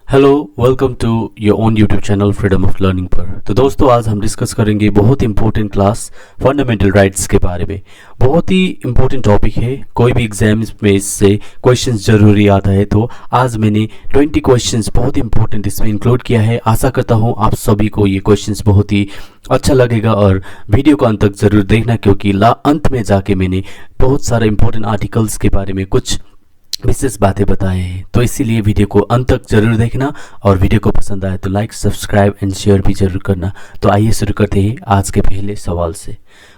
Hello, welcome to your own YouTube channel freedom of learning पर। तो दोस्तों, आज हम डिस्कस करेंगे बहुत इंपॉर्टेंट क्लास फंडामेंटल राइट्स के बारे में। बहुत ही इंपॉर्टेंट टॉपिक है, कोई भी एग्जाम्स में इससे क्वेश्चंस जरूरी आता है। तो आज मैंने 20 क्वेश्चंस बहुत इंपॉर्टेंट इसमें इंक्लूड किया है। आशा करता हूँ आप सभी को ये क्वेश्चंस बहुत ही अच्छा लगेगा और वीडियो को अंत तक जरूर देखना, क्योंकि अंत में जाके मैंने बहुत सारे इंपॉर्टेंट आर्टिकल्स के बारे में कुछ विशेष बातें बताए हैं। तो इसीलिए वीडियो को अंत तक जरूर देखना और वीडियो को पसंद आए तो लाइक, सब्सक्राइब एंड शेयर भी जरूर करना। तो आइए शुरू करते हैं आज के पहले सवाल से।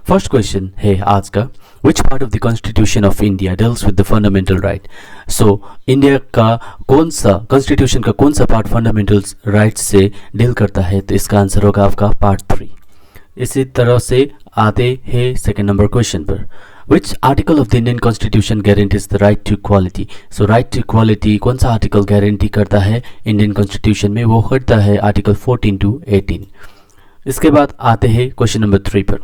फर्स्ट क्वेश्चन है आज का, which part of the constitution of India deals with the fundamental right. So India का कौन सा कॉन्स्टिट्यूशन का कौन सा पार्ट फंडामेंटल राइट से डील करता है? तो इसका आंसर होगा आपका पार्ट 3। इसी तरह से आते हैं सेकेंड नंबर क्वेश्चन पर। Which article of the Indian Constitution guarantees the right to equality? So right to equality कौन सा आर्टिकल गारंटी करता है इंडियन कॉन्स्टिट्यूशन में? वो करता है आर्टिकल 14 to 18। इसके बाद आते हैं क्वेश्चन नंबर 3 पर।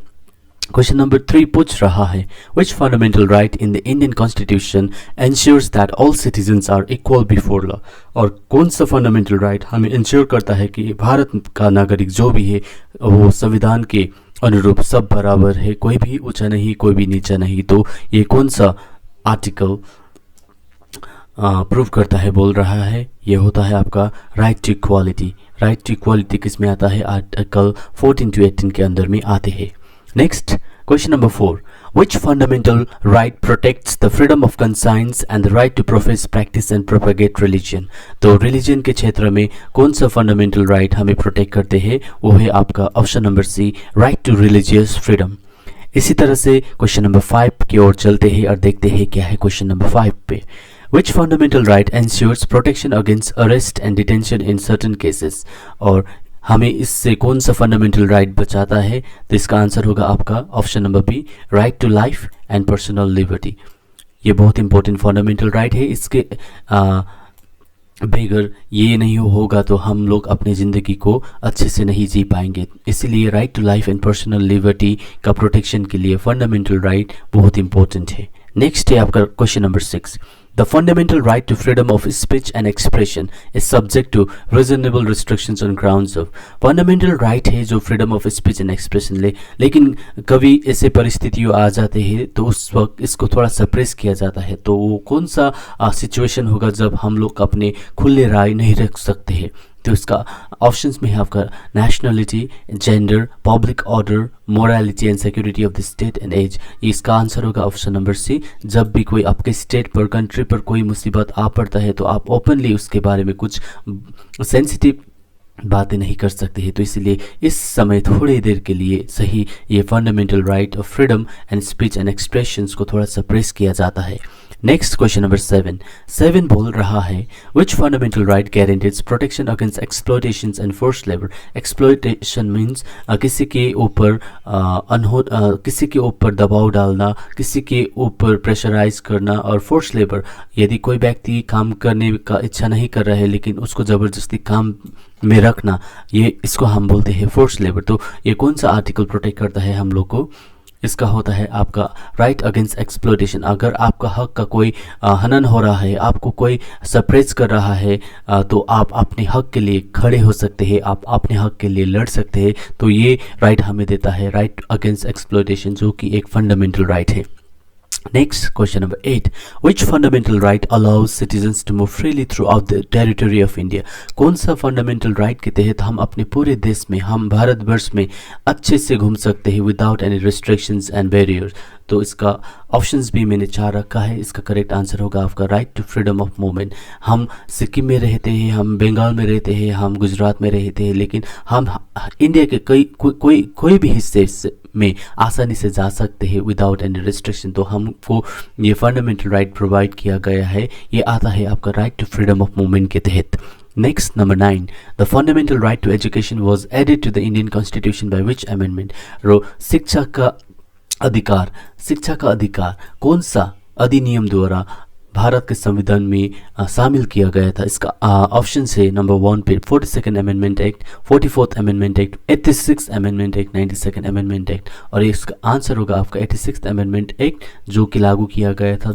क्वेश्चन नंबर 3 पूछ रहा है, which fundamental right in the Indian Constitution ensures that all citizens are equal before law? और कौन सा फंडामेंटल राइट हमें इंश्योर करता है कि भारत का नागरिक जो भी है वो संविधान के अनुरूप सब बराबर है, कोई भी ऊंचा नहीं, कोई भी नीचा नहीं। तो ये कौन सा आर्टिकल प्रूव करता है, बोल रहा है? ये होता है आपका right to equality. Right to equality किस में आता है? आर्टिकल 14 to 18 के अंदर में आते हैं। Next question number 4, which fundamental right protects the freedom of conscience and the right to profess, practice and propagate religion? तो रिलीजन के क्षेत्र में कौन सा फंडामेंटल राइट हमें प्रोटेक्ट करते हैं? वो है आपका option number C, right to religious freedom. इसी तरह से क्वेश्चन नंबर 5 की ओर चलते हैं और देखते हैं क्या है क्वेश्चन नंबर 5 पे। Which fundamental right ensures protection against arrest and detention in certain cases? और हमें इससे कौन सा फंडामेंटल राइट बचाता है? तो इसका आंसर होगा आपका option number B, right to life and personal liberty. ये बहुत इंपॉर्टेंट फंडामेंटल राइट है। इसके बगैर ये नहीं होगा तो हम लोग अपनी ज़िंदगी को अच्छे से नहीं जी पाएंगे। इसीलिए right to life and personal liberty का प्रोटेक्शन के लिए फंडामेंटल राइट बहुत इंपॉर्टेंट है। नेक्स्ट है आपका question number 6, The fundamental right to freedom of speech and expression is subject to reasonable restrictions on grounds of। fundamental right है जो freedom of speech and expression लेकिन कभी ऐसे परिस्थितियों आ जाते हैं तो उस वक्त इसको थोड़ा सप्रेस किया जाता है। तो वो कौन सा सिचुएशन होगा जब हम लोग अपने खुले राय नहीं रख सकते हैं? तो इसका ऑप्शंस में है आपका nationality, gender, public order, morality and security of the state and age. इसका आंसर होगा ऑप्शन नंबर सी। जब भी कोई आपके स्टेट पर, कंट्री पर कोई मुसीबत आ पड़ता है तो आप ओपनली उसके बारे में कुछ सेंसिटिव बातें नहीं कर सकते हैं। तो इसलिए इस समय थोड़ी देर के लिए सही ये fundamental right of freedom and speech and expressions को थोड़ा सप्रेस किया जाता है। नेक्स्ट क्वेश्चन नंबर 7 बोल रहा है, which fundamental right guarantees protection against exploitations and force labour? Exploitation means किसी के ऊपर किसी के ऊपर दबाव डालना, किसी के ऊपर प्रेशराइज करना, और फोर्स लेबर यदि कोई व्यक्ति काम करने का इच्छा नहीं कर रहा है लेकिन उसको ज़बरदस्ती काम में रखना, ये इसको हम बोलते हैं फोर्स लेबर। तो ये कौन सा आर्टिकल प्रोटेक्ट करता है हम लोग को? इसका होता है आपका राइट अगेंस्ट एक्सप्लॉयटेशन। अगर आपका हक का कोई हनन हो रहा है, आपको कोई सप्रेस कर रहा है, तो आप अपने हक के लिए खड़े हो सकते हैं, आप अपने हक के लिए लड़ सकते हैं। तो ये राइट हमें देता है राइट अगेंस्ट एक्सप्लॉयटेशन, जो कि एक फंडामेंटल राइट है। Next question number 8, which fundamental right allows citizens to move freely throughout the territory of India? कौन सा फंडामेंटल राइट के तहत हम अपने पूरे देश में, हम भारतवर्ष में अच्छे से घूम सकते हैं without any restrictions and barriers? तो इसका ऑप्शंस भी मैंने 4 रखा है। इसका करेक्ट आंसर होगा आपका right to freedom of movement. हम सिक्किम में रहते हैं, हम बंगाल में रहते हैं, हम गुजरात में रहते हैं, लेकिन हम इंडिया के कोई भी हिस्से में आसानी से जा सकते हैं विदाउट एनी रिस्ट्रिक्शन। तो हमको ये फंडामेंटल राइट प्रोवाइड किया गया है। ये आता है आपका right to freedom of movement के तहत। Next, number 9, the fundamental right to education was added to the Indian Constitution by which amendment? शिक्षा का अधिकार कौन सा अधिनियम द्वारा भारत के संविधान में शामिल किया गया था? इसका ऑप्शन है नंबर 1 पे 42nd amendment act, 44th amendment act, 86th amendment act, 92nd amendment act. और इसका आंसर होगा आपका 86th अमेंडमेंट एक्ट, जो कि लागू किया गया था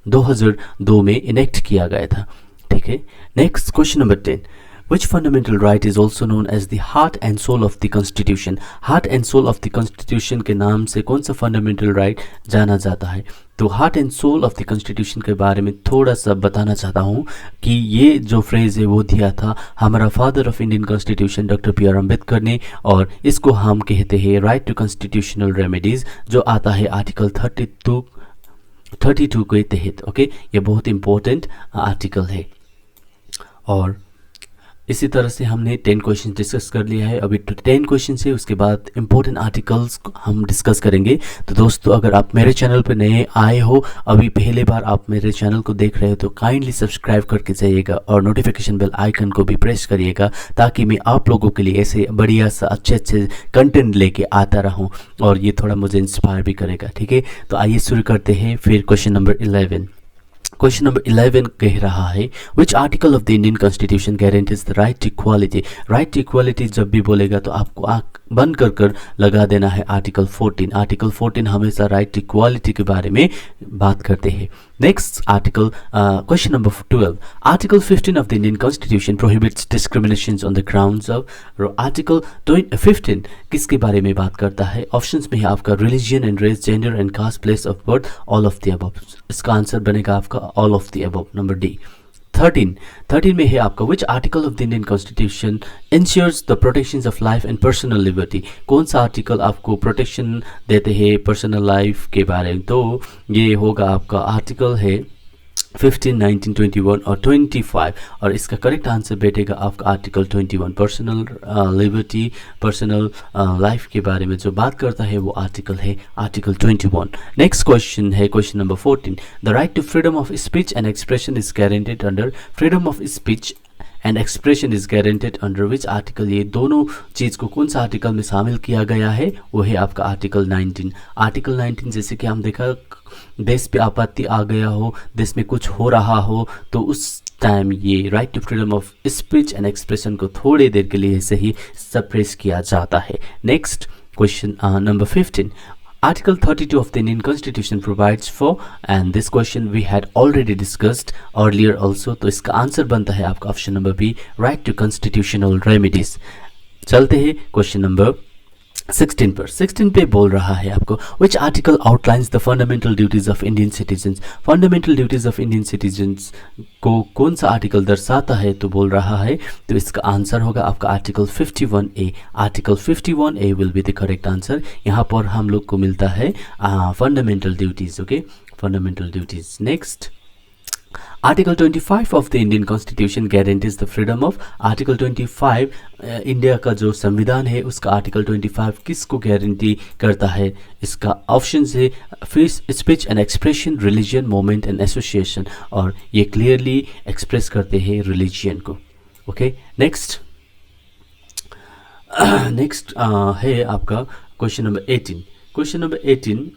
2002 में इनेक्ट किया गया था। ठीक है। Next question number 10, Which fundamental right is also known as the heart and soul of the Constitution? Heart and soul of the Constitution के नाम से कौन सा फंडामेंटल राइट जाना जाता है? तो heart and soul of the constitution के बारे में थोड़ा सा बताना चाहता हूँ कि ये जो फ्रेज़ है वो दिया था हमारा father of Indian constitution doctor B R. Ambedkar ने, और इसको हम कहते हैं राइट टू कॉन्स्टिट्यूशनल रेमेडीज़, जो आता है आर्टिकल 32 के तहत। ओके, ये बहुत इंपॉर्टेंट आर्टिकल है। और इसी तरह से हमने 10 क्वेश्चन डिस्कस कर लिया है। अभी 10 क्वेश्चन से उसके बाद इंपॉर्टेंट आर्टिकल्स हम डिस्कस करेंगे। तो दोस्तों, अगर आप मेरे चैनल पर नए आए हो, अभी पहले बार आप मेरे चैनल को देख रहे हो, तो काइंडली सब्सक्राइब करके जाइएगा और नोटिफिकेशन बेल आइकन को भी प्रेस करिएगा, ताकि मैं आप लोगों के लिए ऐसे बढ़िया सा अच्छे कंटेंट लेके आता रहूँ, और ये थोड़ा मुझे इंस्पायर भी करेगा। ठीक है, तो आइए शुरू करते हैं। फिर क्वेश्चन नंबर 11। क्वेश्चन नंबर 11 कह रहा है which article of the Indian constitution guarantees the right to equality. Right to equality जब भी बोलेगा तो आपको आँख बंद कर लगा देना है आर्टिकल 14। आर्टिकल 14 हमेशा राइट टू इक्वालिटी के बारे में बात करते हैं। Next article, question number 12, article 15 of the Indian constitution prohibits discrimination on the grounds of. Article 15 किसके बारे में बात करता है? ऑप्शंस में है आपका religion and race, gender and caste, place of birth, all of the above. इसका आंसर बनेगा आपका all of the above, number D. 13 में है आपका which article of the Indian constitution ensures the protection of life and personal liberty. कौन सा article आपको protection देते हैं पर्सनल लाइफ के बारे में? तो ये होगा आपका आर्टिकल है 15, 19, 21 और 25, और इसका करेक्ट आंसर बैठेगा आपका article 21। Personal liberty, personal life के बारे में जो बात करता है वो आर्टिकल है आर्टिकल 21। नेक्स्ट क्वेश्चन है question number 14, the right to freedom of speech and expression is guaranteed under. Freedom of speech and expression is guaranteed under which article. ये दोनों चीज़ को कौन सा आर्टिकल में शामिल किया गया है? वो है आपका आर्टिकल 19। आर्टिकल 19 जैसे कि हम देखा, देश पे आपत्ति आ गया हो, देश में कुछ हो रहा हो, तो उस टाइम ये right to freedom of speech and expression को थोड़ी देर के लिए से ही सप्रेस किया जाता है। Next question number 15, Article 32 of the Indian Constitution provides for, and this question we had already discussed earlier also, तो इसका आंसर बनता है आपका option number B, right to constitutional remedies. चलते हैं क्वेश्चन नंबर 16 पर। 16 पे बोल रहा है आपको which article outlines the fundamental duties of Indian citizens. Fundamental duties of Indian citizens को कौन सा आर्टिकल दर्शाता है? तो बोल रहा है, तो इसका आंसर होगा आपका article 51A। Article 51A will be the correct answer. यहाँ पर हम लोग को मिलता है fundamental duties. Okay, fundamental duties. Next, article 25 of the Indian constitution guarantees the freedom of. Article 25 India का जो संविधान है उसका आर्टिकल 25 किसको गारंटी करता है? इसका ऑप्शन है free speech and expression, religion, movement and association, और ये क्लियरली एक्सप्रेस करते हैं रिलीजियन को। ओके, नेक्स्ट है आपका question number 18। Question number 18,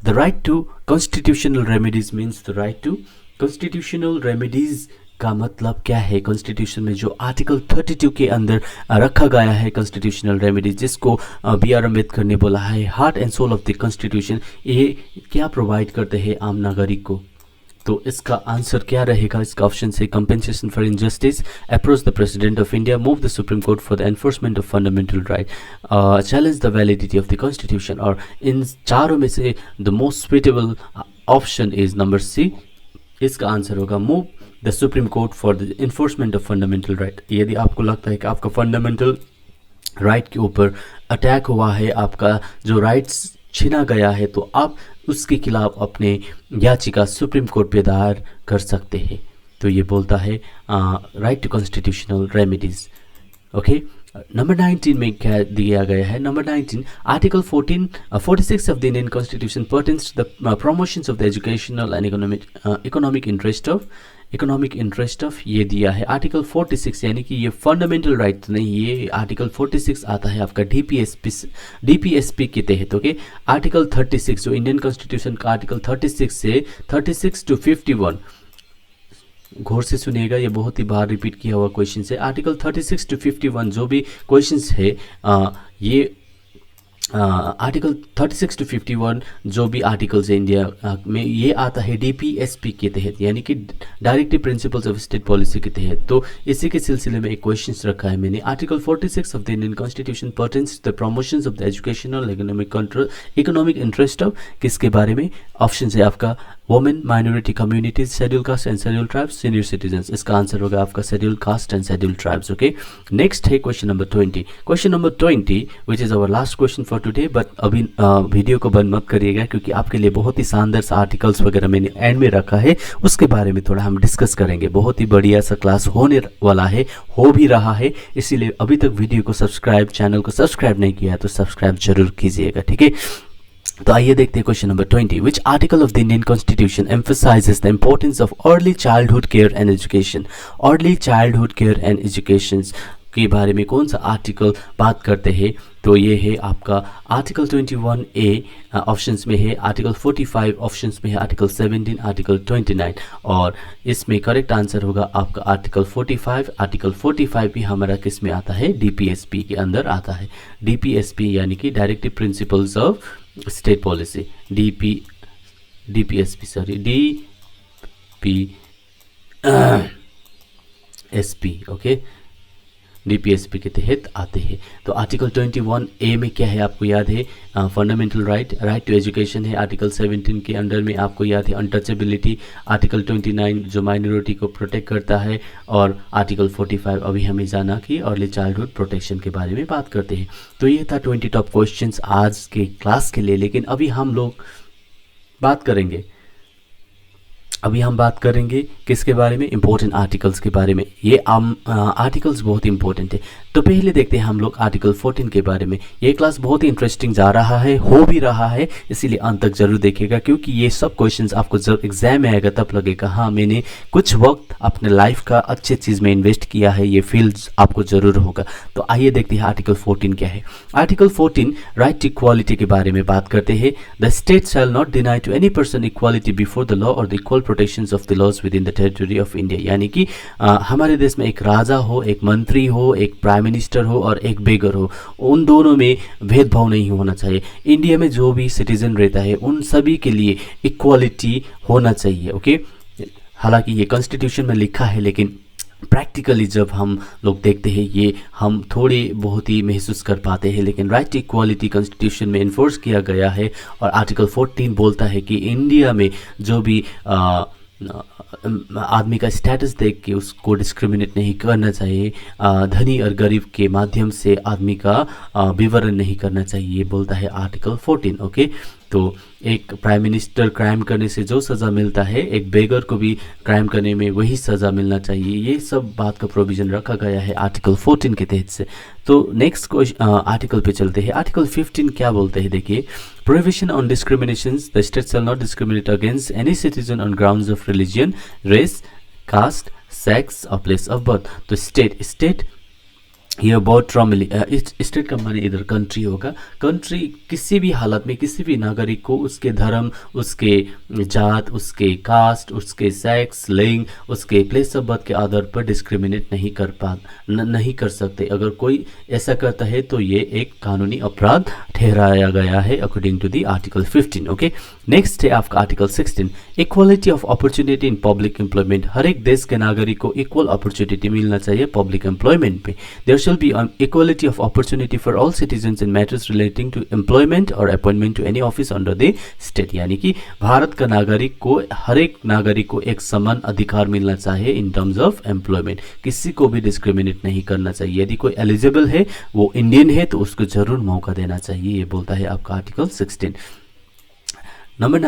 the right to constitutional remedies means the right to constitutional remedies का मतलब क्या है? कॉन्स्टिट्यूशन में जो आर्टिकल 32 के अंदर रखा गया है कॉन्स्टिट्यूशनल रेमेडीज, जिसको बी.आर. अम्बेडकर ने बोला है heart and soul of the constitution, ये क्या प्रोवाइड करते हैं आम नागरिक को? तो इसका आंसर क्या रहेगा? इसका ऑप्शन से compensation for injustice, approach the president of India, move the supreme court for the enforcement of fundamental right, challenge the validity of the constitution. और इन चारों में से the most suitable option is number C. इसका answer होगा move the supreme court for the enforcement of fundamental right. यदि आपको लगता है कि आपका फंडामेंटल राइट के ऊपर अटैक हुआ है, आपका जो राइट्स छीना गया है, तो आप उसके खिलाफ अपने याचिका सुप्रीम कोर्ट पे दायर कर सकते हैं। तो ये बोलता है right to constitutional remedies. Okay, number 19 में क्या दिया गया है? Number 19, article 46 of the Indian constitution pertains to the promotions of the educational and economic interest of ये दिया है आर्टिकल 46, यानी कि ये फंडामेंटल राइट नहीं, ये आर्टिकल 46 आता है आपका डीपीएसपी के तहत। ओके, आर्टिकल 36 जो इंडियन कॉन्स्टिट्यूशन का आर्टिकल 36 से 36 to 51, गौर से सुनिएगा, ये बहुत ही बार रिपीट किया हुआ क्वेश्चन है। आर्टिकल 36 to 51 जो भी क्वेश्चंस है ये आर्टिकल 36 टू 51 जो भी आर्टिकल्स है इंडिया में, ये आता है डीपीएसपी के तहत, यानी कि directive principles of state policy के तहत। तो इसी के सिलसिले में एक क्वेश्चन रखा है मैंने। Article 46 of the Indian constitution pertains the promotions of the educational economic interest of, किसके बारे में? ऑप्शन है आपका women, minority communities, schedule caste and schedule tribes, senior citizens. इसका आंसर होगा आपका schedule caste and schedule tribes. Okay, next है question number 20। Question number 20 which is our last question for today, but अभी video को बंद मत करिएगा क्योंकि आपके लिए बहुत ही शानदार आर्टिकल्स वगैरह मैंने एंड में रखा है, उसके बारे में थोड़ा हम डिस्कस करेंगे। बहुत ही बढ़िया सा क्लास होने वाला है, हो भी रहा है, इसीलिए अभी तक वीडियो को सब्सक्राइब, चैनल को सब्सक्राइब नहीं किया है तो सब्सक्राइब जरूर कीजिएगा, ठीक है। तो आइए देखते हैं question number 20। Which article of the Indian constitution emphasises the importance of early childhood care and education? Early childhood care and education के बारे में कौन सा आर्टिकल बात करते हैं? तो ये है आपका आर्टिकल 21A ऑप्शंस में है, आर्टिकल 45 ऑप्शंस में है, आर्टिकल 17, आर्टिकल 29, और इसमें करेक्ट आंसर होगा आपका आर्टिकल 45। आर्टिकल 45 भी हमारा किस में आता है? डीपीएसपी के अंदर आता है। डीपीएसपी यानी कि directive principles of state policy, DPSP, okay, DPSP के तहत आते हैं। तो आर्टिकल 21A में क्या है आपको याद है? फंडामेंटल राइट टू एजुकेशन है। आर्टिकल 17 के अंडर में आपको याद है अनटचेबिलिटी। आर्टिकल 29 जो माइनॉरिटी को प्रोटेक्ट करता है, और आर्टिकल 45 अभी हमें जाना कि अर्ली चाइल्डहुड प्रोटेक्शन के बारे में बात करते हैं। तो ये था 20 टॉप क्वेश्चंस आज के क्लास के लिए। लेकिन अभी हम बात करेंगे किसके बारे में? इंपॉर्टेंट आर्टिकल्स के बारे में। ये आर्टिकल्स बहुत इंपॉर्टेंट है। तो पहले देखते हैं हम लोग आर्टिकल 14 के बारे में। ये क्लास बहुत ही इंटरेस्टिंग जा रहा है, हो भी रहा है, इसीलिए अंत तक जरूर देखिएगा क्योंकि ये सब क्वेश्चंस आपको जब एग्जाम में आएगा तब लगेगा हाँ मैंने कुछ वक्त अपने लाइफ का अच्छे चीज़ में इन्वेस्ट किया है, ये फील आपको जरूर होगा। तो आइए देखते हैं आर्टिकल 14 क्या है। आर्टिकल 14 राइट टू इक्वालिटी के बारे में बात करते हैं। The state shall not deny to any person equality before the law और the equal protections of the laws with in the territory of India. यानी कि हमारे देश में एक राजा हो, एक मंत्री हो, एक प्राइम मिनिस्टर हो और एक बेगर हो, उन दोनों में भेदभाव नहीं होना चाहिए। इंडिया में जो भी सिटीजन रहता है उन सभी के लिए इक्वालिटी होना चाहिए, ओके। हालांकि ये कॉन्स्टिट्यूशन में लिखा है, लेकिन प्रैक्टिकली जब हम लोग देखते हैं ये हम थोड़े बहुत ही महसूस कर पाते हैं। लेकिन राइट टू इक्वालिटी कॉन्स्टिट्यूशन में इन्फोर्स किया गया है, और आर्टिकल 14 बोलता है कि इंडिया में जो भी आदमी का स्टेटस देख के उसको डिस्क्रिमिनेट नहीं करना चाहिए, धनी और गरीब के माध्यम से आदमी का विवरण नहीं करना चाहिए, ये बोलता है आर्टिकल 14, ओके। तो एक प्राइम मिनिस्टर क्राइम करने से जो सज़ा मिलता है, एक बेगर को भी क्राइम करने में वही सज़ा मिलना चाहिए। ये सब बात का प्रोविज़न रखा गया है आर्टिकल 14 के तहत से। तो नेक्स्ट आर्टिकल पे चलते हैं। आर्टिकल 15 क्या बोलते हैं देखिए। Prohibition on discriminations, the state shall not discriminate against any citizen on grounds of religion, race, caste, sex और प्लेस ऑफ बर्थ। तो स्टेट ये बहुत ट्रॉमली स्टेट का माने इधर कंट्री होगा। कंट्री किसी भी हालत में किसी भी नागरिक को उसके धर्म, उसके जात, उसके कास्ट, उसके सेक्स, लिंग, उसके प्लेस ऑफ बर्थ के आधार पर डिस्क्रिमिनेट नहीं कर सकते। अगर कोई ऐसा करता है तो ये एक कानूनी अपराध ठहराया गया है according to the article 15, okay. Next है आपका article 16, equality of opportunity in public employment. हर एक देश के नागरिक को इक्वल अपॉर्चुनिटी मिलना चाहिए पब्लिक एम्प्लॉयमेंट में। There shall be equality of opportunity for all citizens in matters relating to employment और appointment to any office under the state. यानी कि भारत का नागरिक को, हर एक नागरिक को एक समान अधिकार मिलना चाहिए इन टर्म्स ऑफ एम्प्लॉयमेंट। किसी को भी डिस्क्रिमिनेट नहीं करना चाहिए। यदि कोई एलिजिबल है, वो इंडियन है, तो उसको जरूर मौका देना चाहिए, ये बोलता है आपका article 16। Number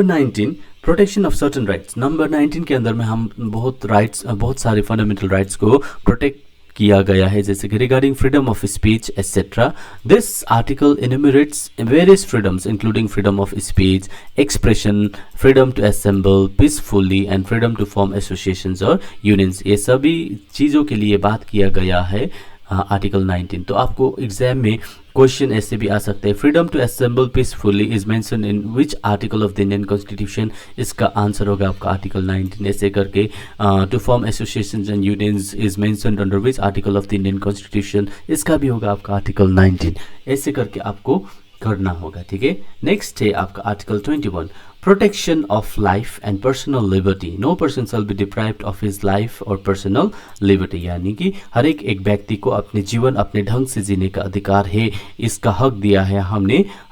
19 protection of certain rights. Number 19 के अंदर में हम बहुत सारे फंडामेंटल राइट्स को प्रोटेक्ट किया गया है, जैसे कि regarding freedom of speech etcetera. This article enumerates various freedoms including freedom of speech, expression, freedom to assemble peacefully and freedom to form associations और यूनियंस। ये सभी चीज़ों के लिए बात किया गया है आर्टिकल 19। तो आपको एग्जाम में क्वेश्चन ऐसे भी आ सकते हैं, freedom to assemble peacefully is mention in which article of the Indian constitution. इसका आंसर होगा आपका आर्टिकल 19। ऐसे करके to form associations and unions is mentioned under which article of the Indian constitution. इसका भी होगा आपका आर्टिकल 19। ऐसे करके आपको करना होगा, ठीक है। नेक्स्ट है आपका article 21, protection of life and personal liberty. No person shall be deprived of his life और पर्सनल लिबर्टी, यानी कि हर एक व्यक्ति को अपने जीवन अपने ढंग से जीने का अधिकार है, इसका हक दिया है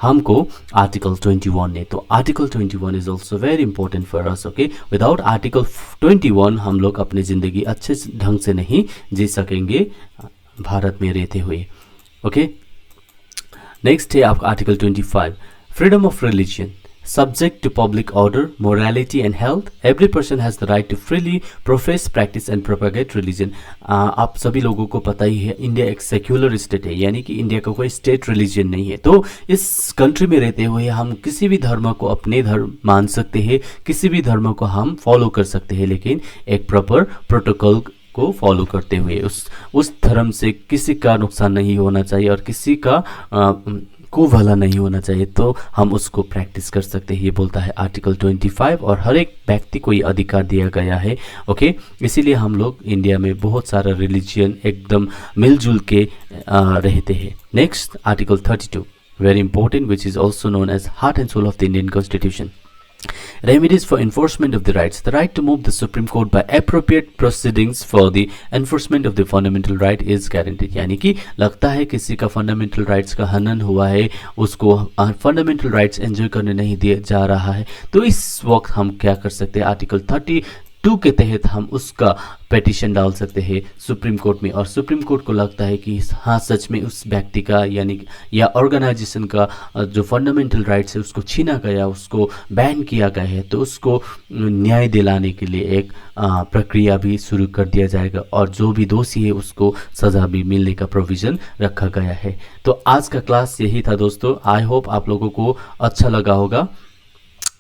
हमको आर्टिकल 21 ने। तो article 21 is also very important for us, okay. Without article 21 हम लोग अपनी ज़िंदगी अच्छे ढंग से नहीं जी सकेंगे भारत में रहते हुए, ओके। नेक्स्ट है आपका article 25, freedom of religion. Subject to public order, morality and health, every person has the right to freely profess, practice and propagate religion। आप सभी लोगों को पता ही है इंडिया एक सेक्युलर स्टेट है, यानी कि इंडिया का कोई स्टेट रिलीजन नहीं है। तो इस कंट्री में रहते हुए हम किसी भी धर्म को अपने धर्म मान सकते हैं, किसी भी धर्म को हम फॉलो कर सकते हैं, लेकिन एक प्रॉपर प्रोटोकॉल को फॉलो करते हुए। उस धर्म से किसी का नुकसान नहीं होना चाहिए और किसी का को भला नहीं होना चाहिए, तो हम उसको प्रैक्टिस कर सकते हैं, ये बोलता है आर्टिकल 25। और हर एक व्यक्ति को ये अधिकार दिया गया है, ओके। इसीलिए हम लोग इंडिया में बहुत सारा रिलीजियन एकदम मिलजुल के रहते हैं। Next article 32, very important, which is also known as heart and soul of the Indian constitution. Remedies for enforcement of the rights. The right to move the Supreme Court by appropriate proceedings for the enforcement of the fundamental right is guaranteed। यानी कि लगता है किसी का fundamental rights का हनन हुआ है, उसको फंडामेंटल राइट्स एंजॉय करने नहीं दिया जा रहा है, तो इस वक्त हम क्या कर सकते हैं, आर्टिकल 32 के तहत हम उसका पेटिशन डाल सकते हैं सुप्रीम कोर्ट में। और सुप्रीम कोर्ट को लगता है कि हाँ सच में उस व्यक्ति का यानी या ऑर्गेनाइजेशन का जो फंडामेंटल राइट्स है उसको छीना गया, उसको बैन किया गया है, तो उसको न्याय दिलाने के लिए एक प्रक्रिया भी शुरू कर दिया जाएगा और जो भी दोषी है उसको सज़ा भी मिलने का प्रोविज़न रखा गया है। तो आज का क्लास यही था दोस्तों। आई होप आप लोगों को अच्छा लगा होगा।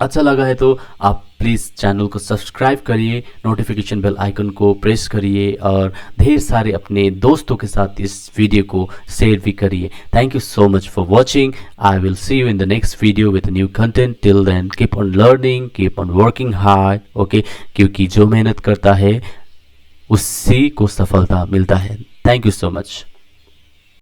अच्छा लगा है तो आप प्लीज़ चैनल को सब्सक्राइब करिए, नोटिफिकेशन बेल आइकन को प्रेस करिए और ढेर सारे अपने दोस्तों के साथ इस वीडियो को शेयर भी करिए। Thank you so much for watching. I will see you in the next video with new content. Till then keep on learning, keep on working hard, okay, क्योंकि जो मेहनत करता है उसी को सफलता मिलता है। Thank you so much.